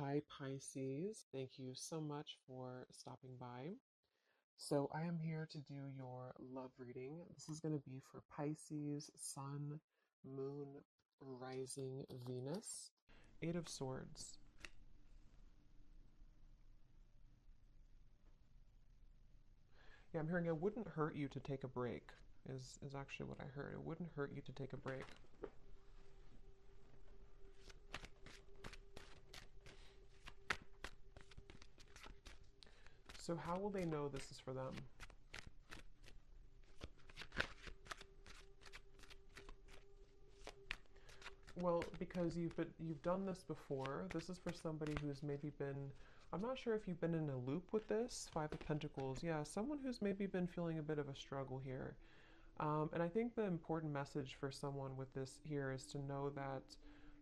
Hi, Pisces. Thank you so much for stopping by. So, I am here to do your love reading. This is going to be for Pisces, Sun, Moon, Rising, Venus. Eight of Swords. Yeah, I'm hearing it wouldn't hurt you to take a break, is actually what I heard. It wouldn't hurt you to take a break. So, how will they know this is for them? Well, because you've done this before. This is for somebody who's maybe been, I'm not sure if you've been in a loop with this. Five of Pentacles. Yeah, someone who's maybe been feeling a bit of a struggle here. And I think the important message for someone with this here is to know that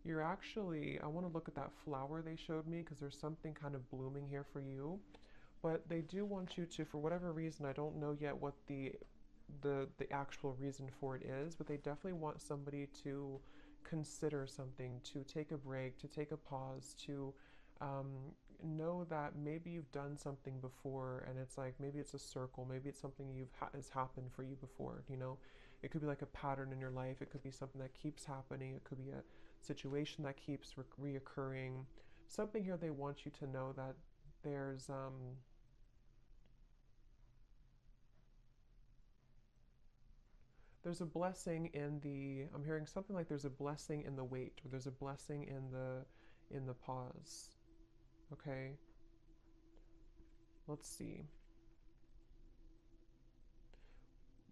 you're actually, I want to look at that flower they showed me because there's something kind of blooming here for you. But they do want you to, for whatever reason, I don't know yet what the actual reason for it is, but they definitely want somebody to consider something, to take a break, to take a pause, to um, know that maybe you've done something before, and it's like maybe it's a circle, maybe it's something has happened for you before. It could be like a pattern in your life. It could be something that keeps happening. It could be a situation that keeps reoccurring. Something here they want you to know that there's there's a blessing in the, I'm hearing something like there's a blessing in the wait, or there's a blessing in the pause. Okay, let's see.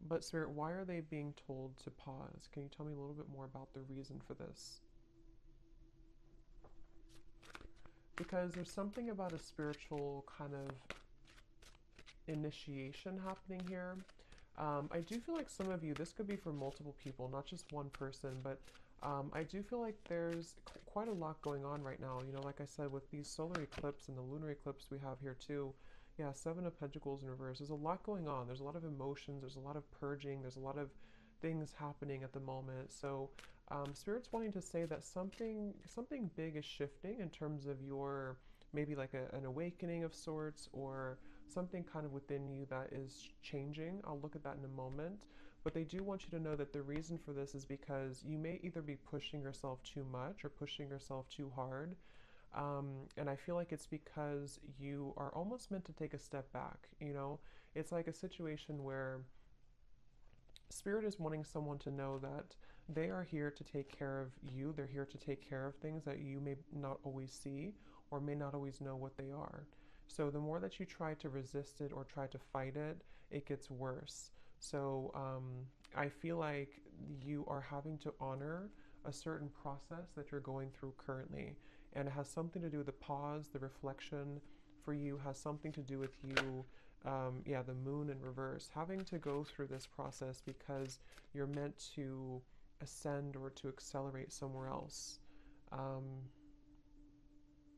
But Spirit, why are they being told to pause? Can you tell me a little bit more about the reason for this? Because there's something about a spiritual kind of initiation happening here. I do feel like some of you, this could be for multiple people, not just one person, but I do feel like there's quite a lot going on right now. Like I said, with these solar eclipse and the lunar eclipse we have here too. Yeah, Seven of Pentacles in reverse. There's a lot going on. There's a lot of emotions. There's a lot of purging. There's a lot of things happening at the moment. So, Spirit's wanting to say that something big is shifting in terms of your maybe like an awakening of sorts, or something kind of within you that is changing. I'll look at that in a moment. But they do want you to know that the reason for this is because you may either be pushing yourself too much or pushing yourself too hard. And I feel like it's because you are almost meant to take a step back. It's like a situation where Spirit is wanting someone to know that they are here to take care of you. They're here to take care of things that you may not always see or may not always know what they are. So the more that you try to resist it or try to fight it, it gets worse. So I feel like you are having to honor a certain process that you're going through currently. And it has something to do with the pause, the reflection for you has something to do with you, yeah, the moon in reverse, having to go through this process because you're meant to ascend or to accelerate somewhere else. Um,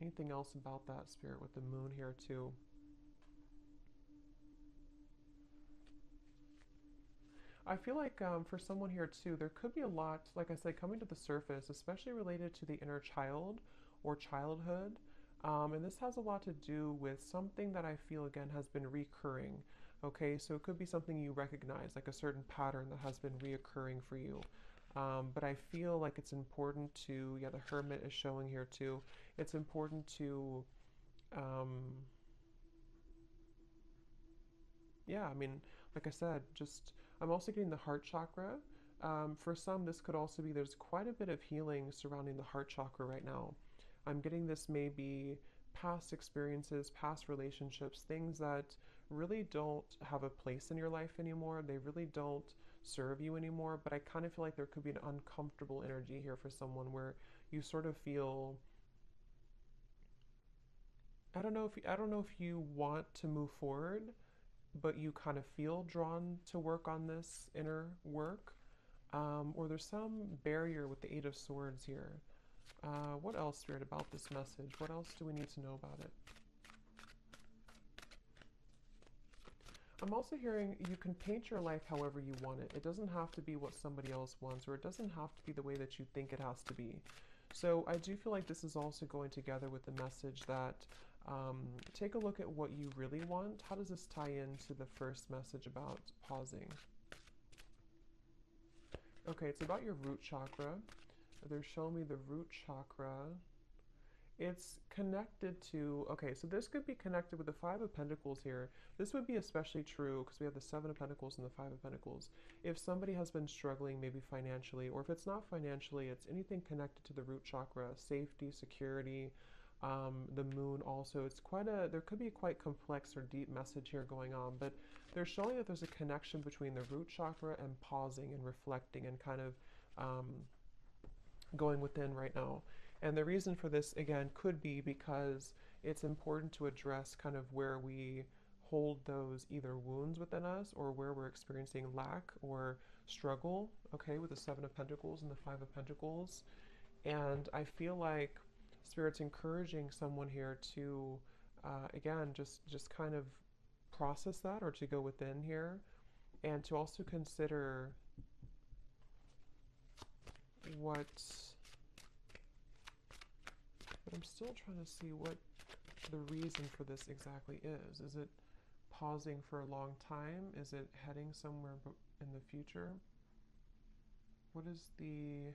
Anything else about that, Spirit, with the moon here too? I feel like for someone here too, there could be a lot, like I said, coming to the surface, especially related to the inner child or childhood. And this has a lot to do with something that I feel again has been recurring. Okay, so it could be something you recognize, like a certain pattern that has been reoccurring for you. But I feel like it's important to, yeah, the Hermit is showing here too. It's important to, um, yeah, I mean, like I said, just I'm also getting the heart chakra. For some, this could also be there's quite a bit of healing surrounding the heart chakra right now. I'm getting this maybe past experiences, past relationships, things that really don't have a place in your life anymore. They really don't serve you anymore. But I kind of feel like there could be an uncomfortable energy here for someone where you sort of feel, I don't know if you want to move forward, but you kind of feel drawn to work on this inner work, or there's some barrier with the Eight of Swords here. What else, Spirit, about this message? What else do we need to know about it? I'm also hearing you can paint your life however you want it. It doesn't have to be what somebody else wants, or it doesn't have to be the way that you think it has to be. So I do feel like this is also going together with the message that take a look at what you really want. How does this tie into the first message about pausing? Okay, it's about your root chakra. They're showing me the root chakra. It's connected to, okay, so this could be connected with the Five of Pentacles here. This would be especially true because we have the Seven of Pentacles and the Five of Pentacles. If somebody has been struggling maybe financially, or if it's not financially, it's anything connected to the root chakra, safety, security, the moon also. It's there could be a quite complex or deep message here going on, but they're showing that there's a connection between the root chakra and pausing and reflecting and kind of going within right now. And the reason for this, again, could be because it's important to address kind of where we hold those either wounds within us or where we're experiencing lack or struggle, okay, with the Seven of Pentacles and the Five of Pentacles. And I feel like Spirit's encouraging someone here to, again, just kind of process that, or to go within here, and to also consider what... But I'm still trying to see what the reason for this exactly is. Is it pausing for a long time? Is it heading somewhere in the future? What is the...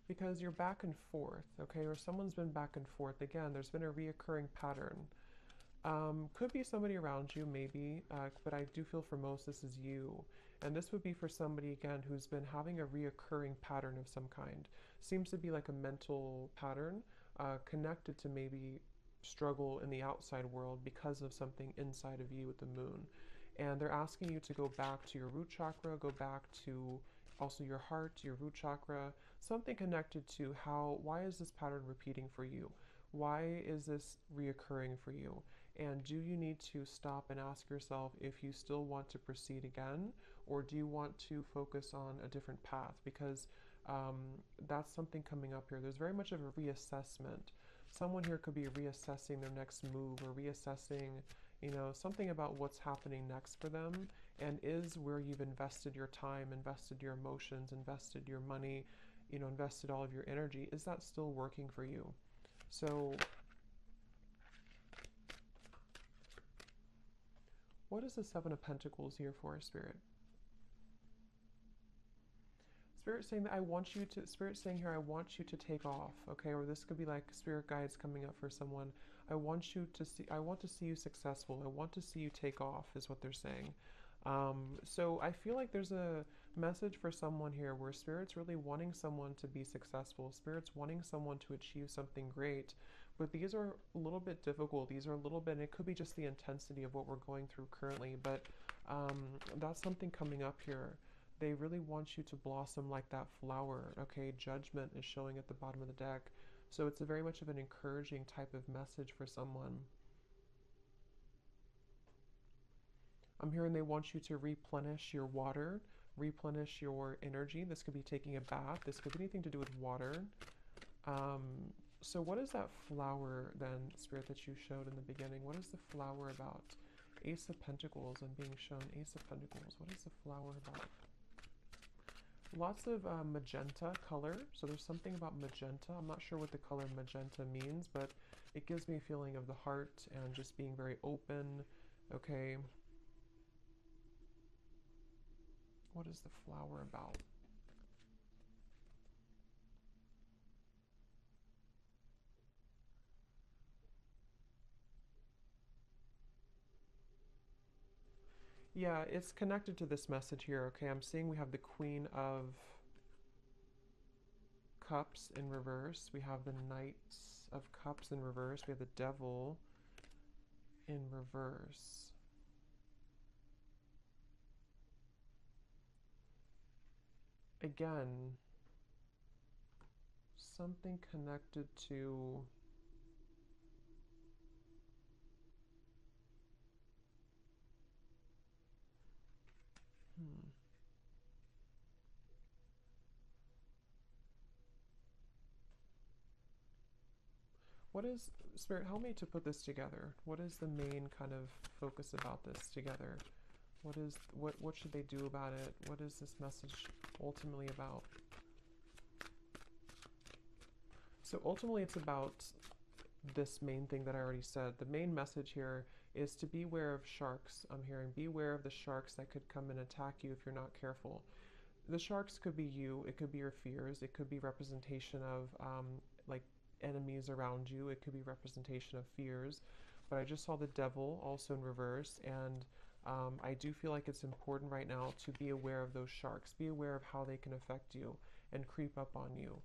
Because you're back and forth, okay? Or someone's been back and forth. Again, there's been a reoccurring pattern. Could be somebody around you, maybe, but I do feel for most this is you. And this would be for somebody, again, who's been having a reoccurring pattern of some kind. Seems to be like a mental pattern connected to maybe struggle in the outside world because of something inside of you with the moon. And they're asking you to go back to your root chakra, go back to also your heart, your root chakra, something connected to why is this pattern repeating for you? Why is this reoccurring for you? And do you need to stop and ask yourself if you still want to proceed again, or do you want to focus on a different path? Because that's something coming up here. There's very much of a reassessment. Someone here could be reassessing their next move, or reassessing, you know, something about what's happening next for them, and is where you've invested your time, invested your emotions, invested your money, you know, invested all of your energy, is that still working for you? So what is the Seven of Pentacles here for, Spirit? Spirit saying that Spirit saying here, I want you to take off, okay? Or this could be like Spirit guides coming up for someone. I want to see you successful. I want to see you take off, is what they're saying. So I feel like there's a message for someone here where Spirit's really wanting someone to be successful. Spirit's wanting someone to achieve something great. But these are a little bit difficult. These are a little bit, and it could be just the intensity of what we're going through currently, but that's something coming up here. They really want you to blossom like that flower, okay? Judgment is showing at the bottom of the deck. So it's a very much of an encouraging type of message for someone. I'm hearing they want you to replenish your water, replenish your energy. This could be taking a bath. This could be anything to do with water. So what is that flower then, Spirit, that you showed in the beginning? What is the flower about? Ace of Pentacles. I'm being shown Ace of Pentacles. What is the flower about? Lots of magenta color. So there's something about magenta. I'm not sure what the color magenta means, but it gives me a feeling of the heart and just being very open. Okay. What is the flower about? Yeah, it's connected to this message here, okay? I'm seeing we have the Queen of Cups in reverse. We have the Knights of Cups in reverse. We have the Devil in reverse. Again, something connected to... What is, Spirit, help me to put this together. What is the main kind of focus about this together? What should they do about it? What is this message ultimately about? So ultimately it's about this main thing that I already said. The main message here is to beware of sharks. I'm hearing beware of the sharks that could come and attack you if you're not careful. The sharks could be you, it could be your fears, it could be representation of like enemies around you, it could be representation of fears. But I just saw the devil also in reverse, and I do feel like it's important right now to be aware of those sharks, be aware of how they can affect you and creep up on you.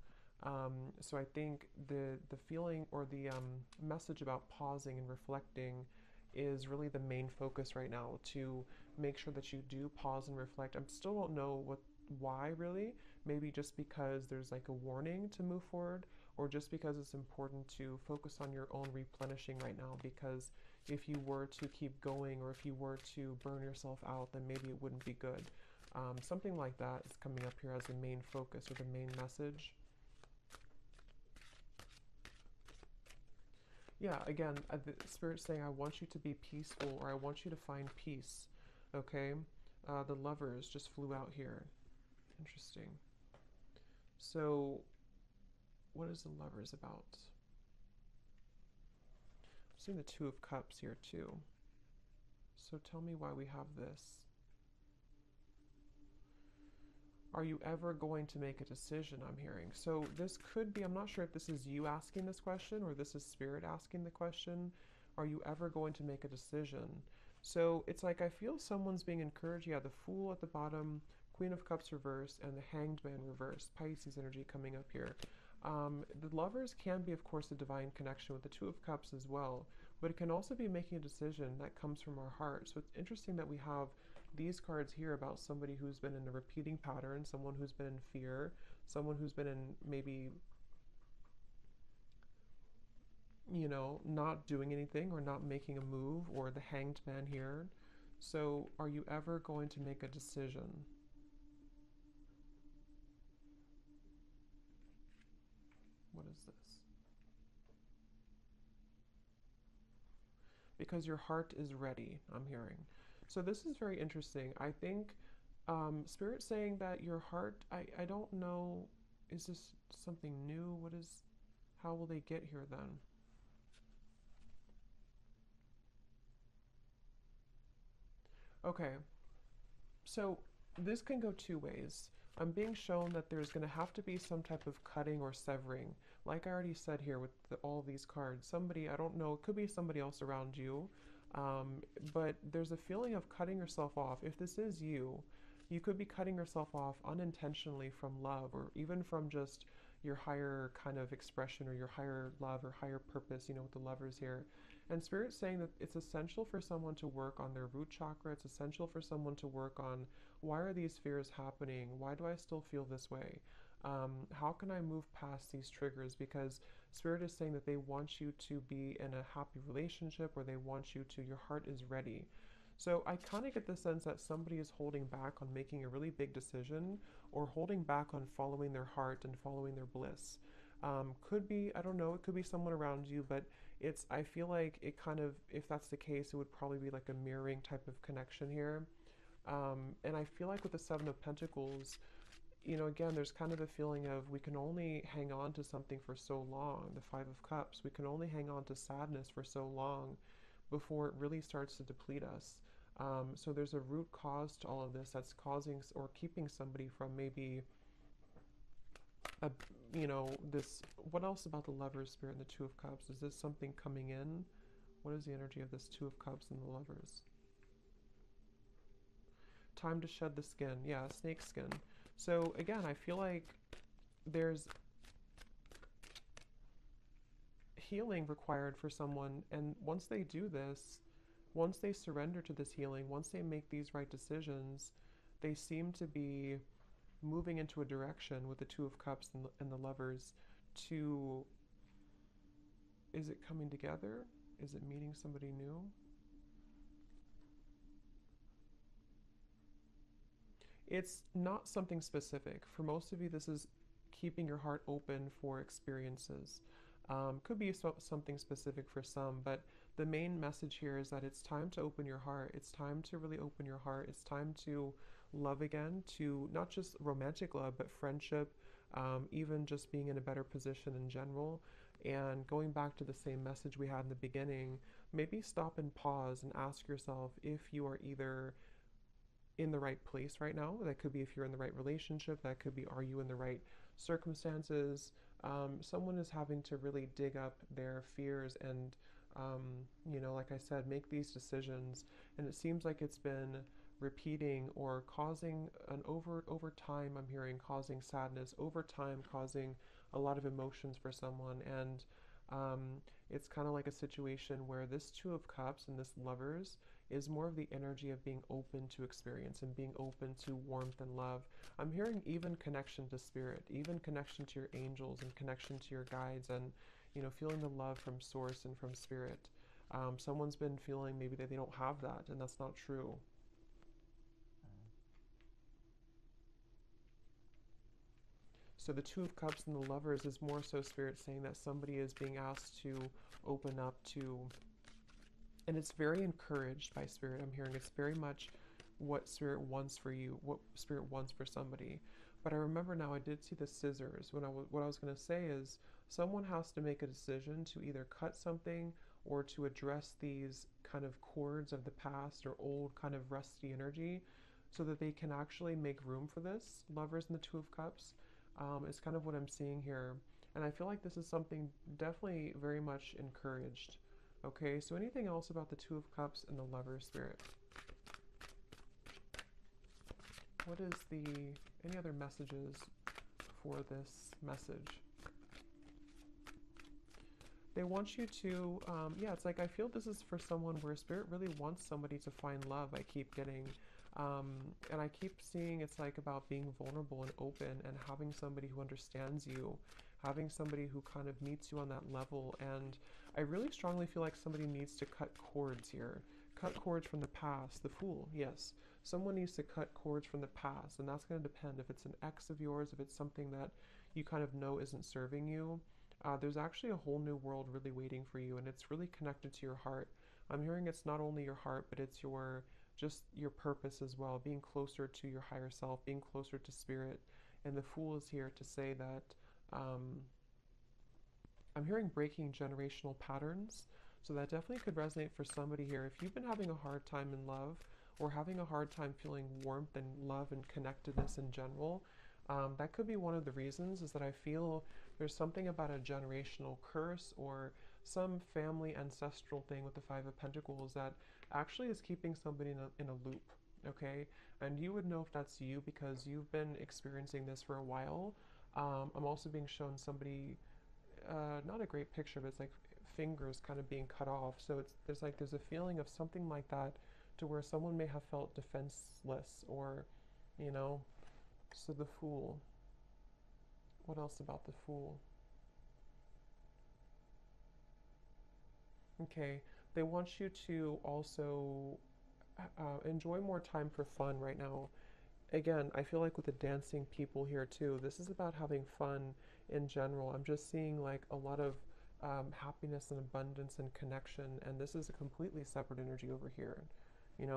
So I think the feeling or the message about pausing and reflecting is really the main focus right now, to make sure that you do pause and reflect. I still don't know why really. Maybe just because there's like a warning to move forward, or just because it's important to focus on your own replenishing right now, because if you were to keep going, or if you were to burn yourself out, then maybe it wouldn't be good. Something like that is coming up here as the main focus or the main message. Yeah, again, the Spirit's saying, I want you to be peaceful, or I want you to find peace. Okay? The Lovers just flew out here. Interesting. So, what is the Lovers about? I'm seeing the Two of Cups here too. So tell me why we have this. Are you ever going to make a decision, I'm hearing? So this could be, I'm not sure if this is you asking this question or this is Spirit asking the question. Are you ever going to make a decision? So it's like I feel someone's being encouraged. Yeah, the Fool at the bottom, Queen of Cups reverse, and the Hanged Man reverse. Pisces energy coming up here. The Lovers can be, of course, a divine connection with the Two of Cups as well, but it can also be making a decision that comes from our heart. So it's interesting that we have these cards here about somebody who's been in a repeating pattern, someone who's been in fear, someone who's been in maybe, you know, not doing anything or not making a move, or the Hanged Man here. So are you ever going to make a decision? What is this? Because your heart is ready, I'm hearing. So this is very interesting. I think Spirit saying that your heart, I don't know, is this something new? How will they get here then? Okay, so this can go two ways. I'm being shown that there's going to have to be some type of cutting or severing. Like I already said here with all these cards, somebody, I don't know, it could be somebody else around you, but there's a feeling of cutting yourself off. If this is you, you could be cutting yourself off unintentionally from love, or even from just your higher kind of expression, or your higher love or higher purpose, you know, with the Lovers here. And Spirit's saying that it's essential for someone to work on their root chakra. It's essential for someone to work on, why are these fears happening? Why do I still feel this way? How can I move past these triggers? Because Spirit is saying that they want you to be in a happy relationship, or they want you to, your heart is ready. So I kind of get the sense that somebody is holding back on making a really big decision, or holding back on following their heart and following their bliss. Could be, I don't know, it could be someone around you, but I feel like it kind of, if that's the case, it would probably be like a mirroring type of connection here. And I feel like with the Seven of Pentacles, you know, again, there's kind of a feeling of we can only hang on to something for so long. The Five of Cups, we can only hang on to sadness for so long before it really starts to deplete us. So there's a root cause to all of this that's causing or keeping somebody from maybe, you know, this. What else about the Lovers, Spirit, and the Two of Cups? Is this something coming in? What is the energy of this Two of Cups and the Lovers? Time to shed the skin. Yeah, snake skin. So again, I feel like there's healing required for someone, and once they do this, once they surrender to this healing, once they make these right decisions, they seem to be moving into a direction with the Two of Cups and the Lovers to, is it coming together? Is it meeting somebody new? It's not something specific. For most of you, this is keeping your heart open for experiences. Could be something specific for some, but the main message here is that it's time to open your heart. It's time to really open your heart. It's time to love again, to not just romantic love, but friendship, even just being in a better position in general. And going back to the same message we had in the beginning, maybe stop and pause and ask yourself if you are either in the right place right now. That could be if you're in the right relationship. That could be, are you in the right circumstances? Someone is having to really dig up their fears and, like I said, make these decisions. And it seems like it's been repeating or causing an over time. I'm hearing causing sadness over time, causing a lot of emotions for someone. And um, it's kind of like a situation where this Two of Cups and this Lovers is more of the energy of being open to experience and being open to warmth and love. I'm hearing even connection to spirit, even connection to your angels and connection to your guides, and feeling the love from source and from spirit. Someone's been feeling maybe that they don't have that, and that's not true. So the Two of Cups and the Lovers is more so spirit saying that somebody is being asked to open up to, and it's very encouraged by spirit. I'm hearing it's very much what spirit wants for you, what spirit wants for somebody. But I remember now I did see the scissors. What I was going to say is someone has to make a decision to either cut something or to address these kind of cords of the past or old kind of rusty energy so that they can actually make room for this. Lovers and the Two of Cups is kind of what I'm seeing here. And I feel like this is something definitely very much encouraged. Okay, so anything else about the Two of Cups and the Lover spirit? What is any other messages for this message? They want you to, it's like I feel this is for someone where spirit really wants somebody to find love. I keep getting, and I keep seeing it's like about being vulnerable and open and having somebody who understands you, having somebody who kind of meets you on that level. And I really strongly feel like somebody needs to cut cords here. Cut cords from the past. The Fool, yes. Someone needs to cut cords from the past, and that's going to depend if it's an ex of yours, if it's something that you kind of know isn't serving you. There's actually a whole new world really waiting for you, and it's really connected to your heart. I'm hearing it's not only your heart, but it's just your purpose as well, being closer to your higher self, being closer to spirit. And the Fool is here to say that I'm hearing breaking generational patterns. So that definitely could resonate for somebody here. If you've been having a hard time in love or having a hard time feeling warmth and love and connectedness in general, that could be one of the reasons, is that I feel there's something about a generational curse or some family ancestral thing with the Five of Pentacles that actually is keeping somebody in a loop, okay? And you would know if that's you because you've been experiencing this for a while. I'm also being shown somebody, not a great picture, but it's like fingers kind of being cut off. So there's a feeling of something like that to where someone may have felt defenseless or, so the Fool. What else about the Fool? Okay, they want you to also enjoy more time for fun right now. Again, I feel like with the dancing people here too, this is about having fun in general. I'm just seeing like a lot of happiness and abundance and connection, and this is a completely separate energy over here.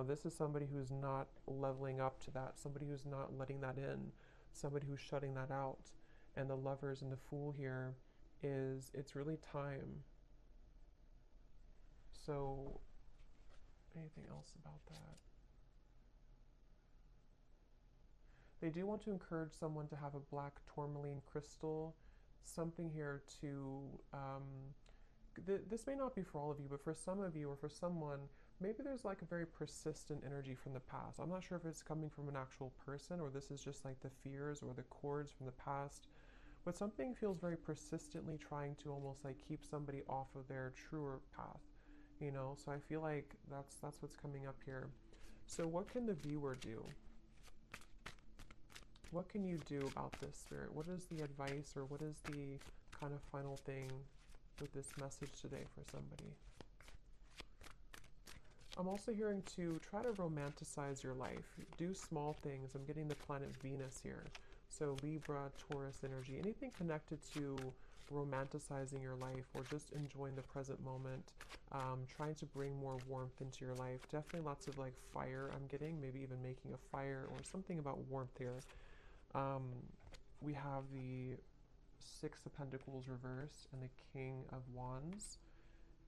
This is somebody who's not leveling up to that, somebody who's not letting that in, somebody who's shutting that out. And the Lovers and the Fool here it's really time. So, anything else about that? They do want to encourage someone to have a black tourmaline crystal, something here to, this may not be for all of you, but for some of you or for someone, maybe there's like a very persistent energy from the past. I'm not sure if it's coming from an actual person or this is just like the fears or the cords from the past, but something feels very persistently trying to almost like keep somebody off of their truer path, So I feel like that's what's coming up here. So what can the viewer do? What can you do about this, Spirit? What is the advice or what is the kind of final thing with this message today for somebody? I'm also hearing to try to romanticize your life. Do small things. I'm getting the planet Venus here. So Libra, Taurus energy, anything connected to romanticizing your life or just enjoying the present moment, trying to bring more warmth into your life. Definitely lots of like fire I'm getting, maybe even making a fire or something about warmth here. We have the Six of Pentacles reversed and the King of Wands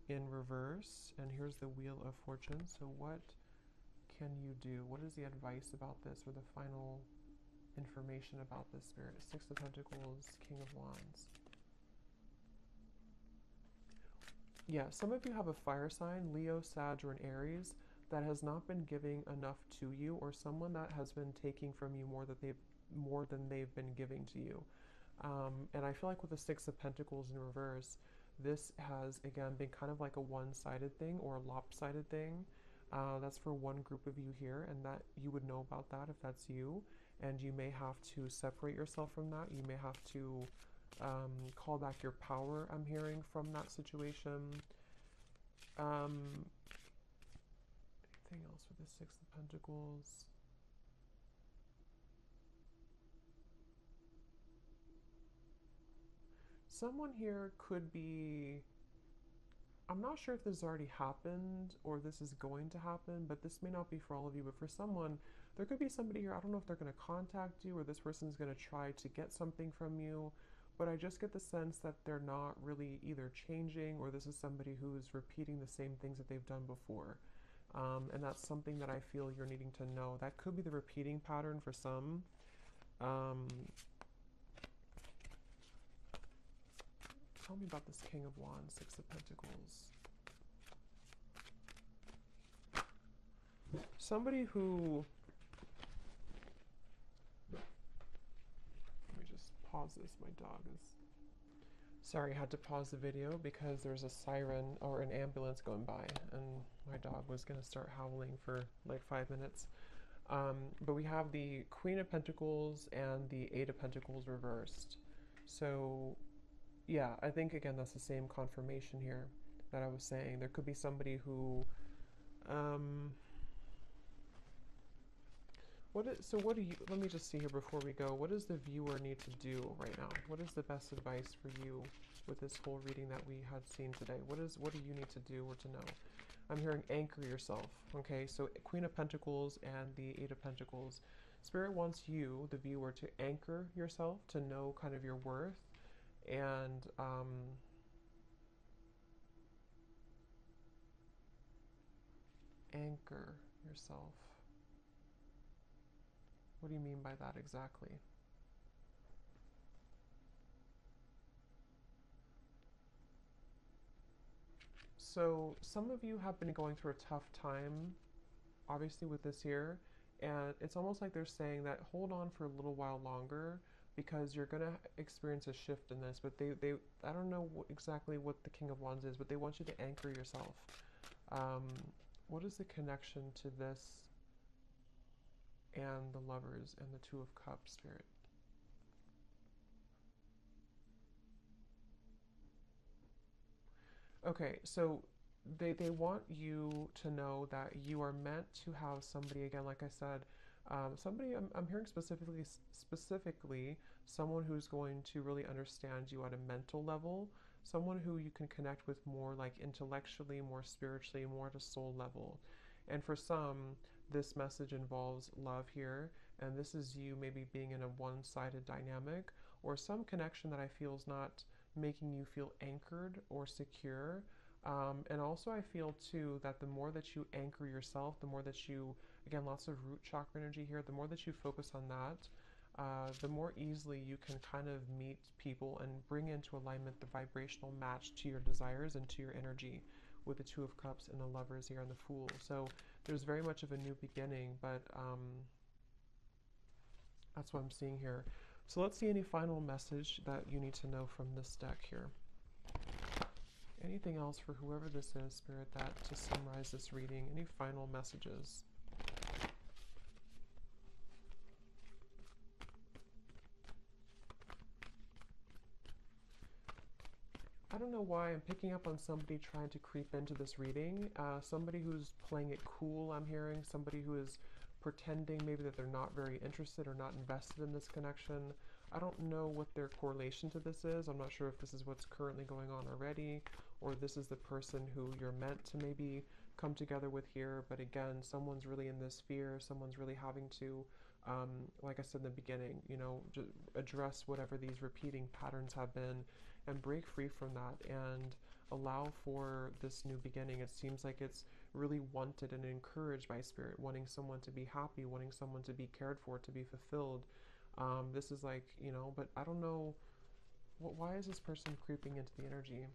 in reverse. And here's the Wheel of Fortune. So what can you do? What is the advice about this, or the final information about this, Spirit? Six of Pentacles, King of Wands. Yeah, some of you have a fire sign, Leo, Sag, or an Aries, that has not been giving enough to you, or someone that has been taking from you more than they've been giving to you. And I feel like with the Six of Pentacles in reverse, this has, again, been kind of like a one-sided thing or a lopsided thing. That's for one group of you here, and that you would know about that if that's you. And you may have to separate yourself from that. You may have to call back your power, I'm hearing, from that situation. Anything else with the Six of Pentacles? Someone here could be, I'm not sure if this has already happened or this is going to happen, but this may not be for all of you, but for someone, there could be somebody here, I don't know if they're going to contact you or this person is going to try to get something from you, but I just get the sense that they're not really either changing, or this is somebody who is repeating the same things that they've done before. And that's something that I feel you're needing to know. That could be the repeating pattern for some. Tell me about this King of Wands, Six of Pentacles. Somebody who... Let me just pause this. My dog is... Sorry, I had to pause the video because there's a siren or an ambulance going by, and my dog was going to start howling for like 5 minutes. But we have the Queen of Pentacles and the Eight of Pentacles reversed. So... yeah, I think, again, that's the same confirmation here that I was saying. There could be somebody who, let me just see here before we go. What does the viewer need to do right now? What is the best advice for you with this whole reading that we had seen today? What do you need to do or to know? I'm hearing anchor yourself, okay? So Queen of Pentacles and the Eight of Pentacles. Spirit wants you, the viewer, to anchor yourself, to know kind of your worth, and anchor yourself. What do you mean by that exactly? So some of you have been going through a tough time, obviously, with this here, and it's almost like they're saying that hold on for a little while longer, because you're going to experience a shift in this. But I don't know exactly what the King of Wands is, but they want you to anchor yourself. What is the connection to this and the Lovers and the Two of Cups, Spirit? Okay, so they want you to know that you are meant to have somebody, again, like I said, somebody, I'm hearing specifically someone who's going to really understand you at a mental level, someone who you can connect with more like intellectually, more spiritually, more at a soul level. And for some, this message involves love here, and this is you maybe being in a one-sided dynamic, or some connection that I feel is not making you feel anchored or secure. And also I feel too that the more that you anchor yourself, the more that you, again, lots of root chakra energy here, the more that you focus on that, the more easily you can kind of meet people and bring into alignment the vibrational match to your desires and to your energy, with the Two of Cups and the Lovers here and the Fool. So there's very much of a new beginning, but that's what I'm seeing here. So let's see any final message that you need to know from this deck here. Anything else for whoever this is, Spirit, that to summarize this reading? Any final messages? I don't know why I'm picking up on somebody trying to creep into this reading. Somebody who's playing it cool, I'm hearing. Somebody who is pretending maybe that they're not very interested or not invested in this connection. I don't know what their correlation to this is. I'm not sure if this is what's currently going on already, or this is the person who you're meant to maybe come together with here. But again, someone's really in this fear. Someone's really having to, like I said in the beginning, you know, just address whatever these repeating patterns have been and break free from that and allow for this new beginning. It seems like it's really wanted and encouraged by spirit, wanting someone to be happy, wanting someone to be cared for, to be fulfilled. This is like, you know, but I don't know, why is this person creeping into the energy?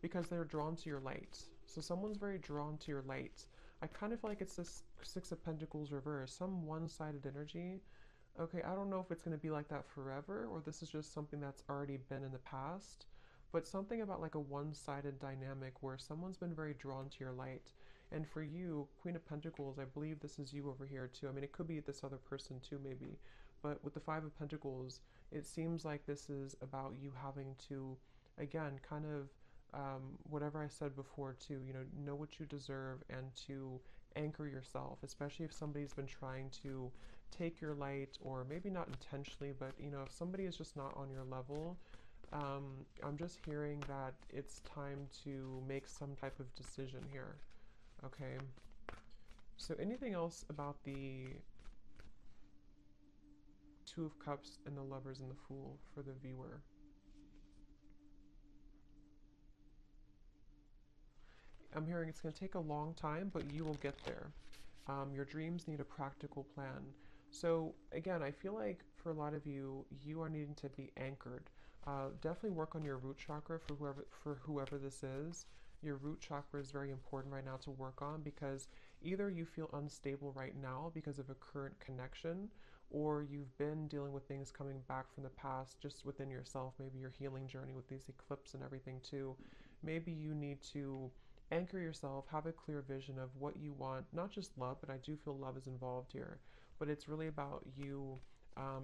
Because they're drawn to your light. So someone's very drawn to your light. I kind of feel like it's this Six of Pentacles reverse, some one-sided energy. Okay, I don't know if it's going to be like that forever, or this is just something that's already been in the past, but something about like a one-sided dynamic where someone's been very drawn to your light. And for you, Queen of Pentacles, I believe this is you over here too. I mean, it could be this other person too, maybe. But with the Five of Pentacles, it seems like this is about you having to, again, kind of, whatever I said before too, you know what you deserve and to anchor yourself, especially if somebody's been trying to take your light, or maybe not intentionally, but you know, if somebody is just not on your level, I'm just hearing that it's time to make some type of decision here. Okay, so anything else about the Two of Cups and the Lovers and the Fool for the viewer? I'm hearing it's going to take a long time, but you will get there. Your dreams need a practical plan. So again, I feel like for a lot of you, you are needing to be anchored. Definitely work on your root chakra for whoever this is. Your root chakra is very important right now to work on, because either you feel unstable right now because of a current connection, or you've been dealing with things coming back from the past just within yourself, maybe your healing journey with these eclipses and everything too. Maybe you need to anchor yourself, have a clear vision of what you want, not just love, but I do feel love is involved here. But it's really about you,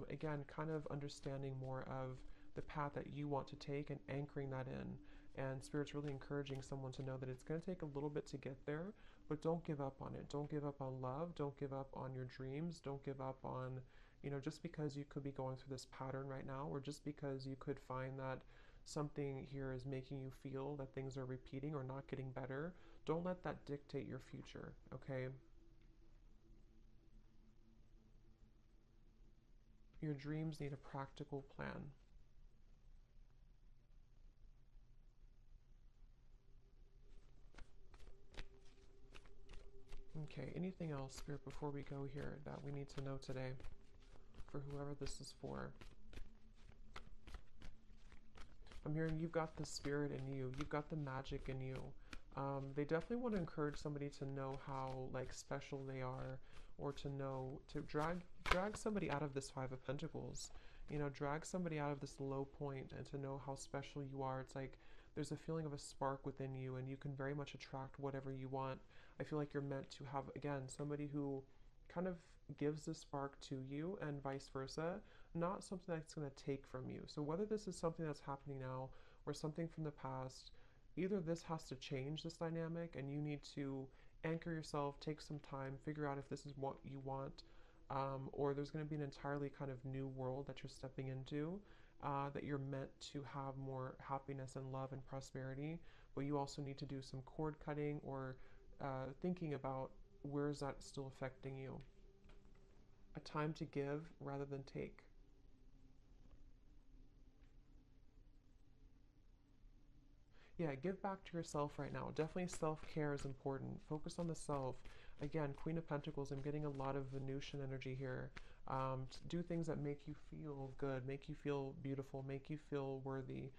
again, kind of understanding more of the path that you want to take and anchoring that in. And Spirit's really encouraging someone to know that it's going to take a little bit to get there, but don't give up on it. Don't give up on love. Don't give up on your dreams. Don't give up on, you know, just because you could be going through this pattern right now, or just because you could find that something here is making you feel that things are repeating or not getting better, don't let that dictate your future, okay? Your dreams need a practical plan. Okay, anything else, Spirit, before we go here that we need to know today for whoever this is for? I'm hearing you've got the spirit in you. You've got the magic in you. They definitely want to encourage somebody to know how like special they are, or to know, to drag somebody out of this Five of Pentacles. You know, drag somebody out of this low point and to know how special you are. It's like there's a feeling of a spark within you, and you can very much attract whatever you want. I feel like you're meant to have, again, somebody who kind of gives the spark to you and vice versa, not something that's going to take from you. So whether this is something that's happening now or something from the past, either this has to change this dynamic and you need to anchor yourself, take some time, figure out if this is what you want, or there's going to be an entirely kind of new world that you're stepping into, that you're meant to have more happiness and love and prosperity, but you also need to do some cord cutting, or thinking about where is that still affecting you. A time to give rather than take. Yeah, give back to yourself right now. Definitely self-care is important. Focus on the self. Again, Queen of Pentacles, I'm getting a lot of Venusian energy here. Do things that make you feel good, make you feel beautiful, make you feel worthy.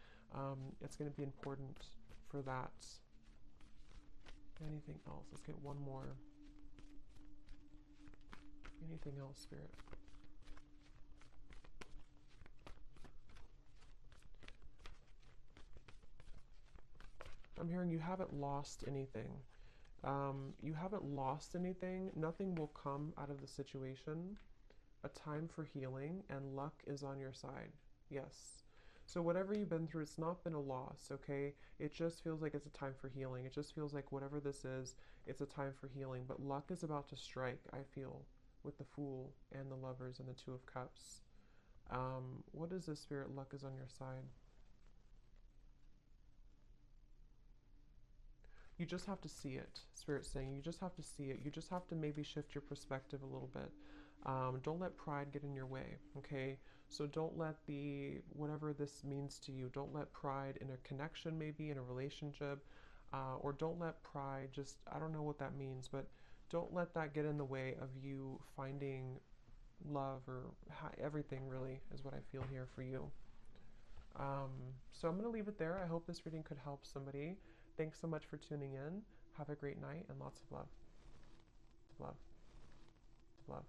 It's going to be important for that. Anything else? Let's get one more. Anything else, Spirit? I'm hearing you haven't lost anything. You haven't lost anything. Nothing will come out of the situation. A time for healing, and luck is on your side. Yes. So whatever you've been through, it's not been a loss, okay? It just feels like it's a time for healing. It just feels like whatever this is, it's a time for healing. But luck is about to strike, I feel. with the Fool and the Lovers and the Two of Cups. What is this, Spirit? Luck is on your side. You just have to see it, Spirit's saying. You just have to see it. You just have to maybe shift your perspective a little bit. Don't let pride get in your way, okay? So don't let whatever this means to you, don't let pride in a connection, maybe in a relationship, or don't let pride just, I don't know what that means, but don't let that get in the way of you finding love, or everything really is what I feel here for you. So I'm going to leave it there. I hope this reading could help somebody. Thanks so much for tuning in. Have a great night and lots of love. Love. Love.